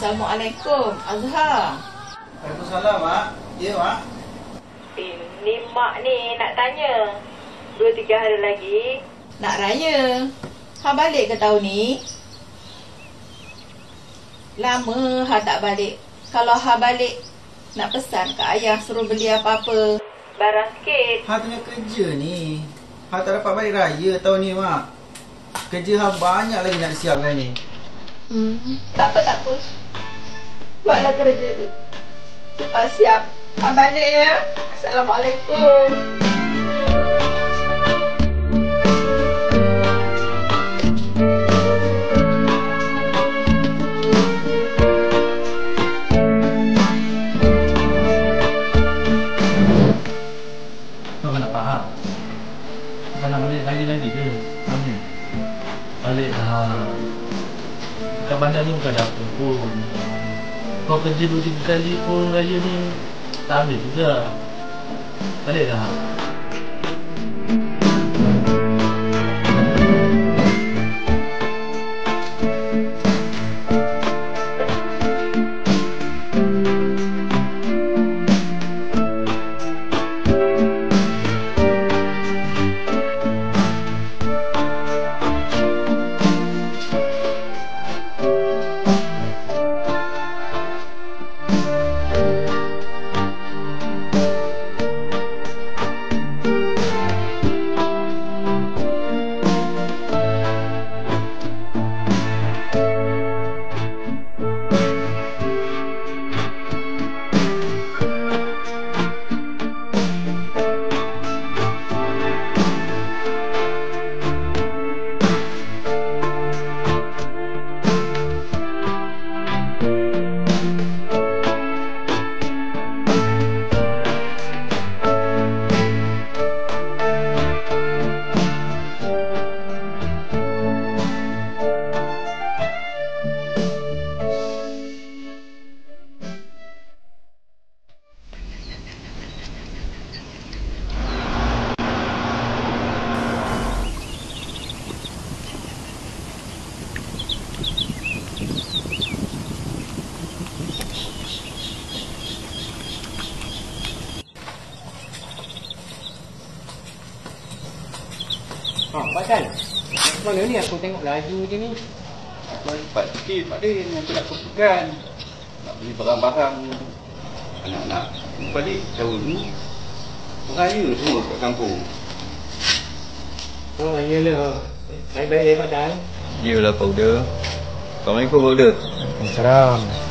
Assalamualaikum, Azhar. Waalaikumsalam, Mak. Ya, Mak. Ni Mak ni nak tanya. 2-3 hari lagi nak raya. Ha balik ke tahun ni? Lama Ha tak balik. Kalau Ha balik, nak pesan ke ayah suruh beli apa-apa barang sikit. Ha tengah kerja ni. Ha tak dapat balik raya tahun ni, Mak. Kerja Ha banyak lagi nak siapkan ni. Tak apa. Buatlah kerja tu. Siap. Ha balik ya. Assalamualaikum. Kau nak faham? Kau nak balik lagi ke? Mana? Balik dah. Kat bandar ni bukan ada apa pun. Kau kerja 2-3 kali pun raya ni tak habis juga. Balik dah. Pak San, mana ni aku tengok laju je ni. Aku cepat sikit Pak Din, aku nak kepekan. Nak beli barang-barang anak-anak balik tahun ni. Raya semua kat kampung. Oh, iyalah. Baik-baik Pak Dan. Yalah Pak Uda. Assalamualaikum Pak Uda. Waalaikumsalam.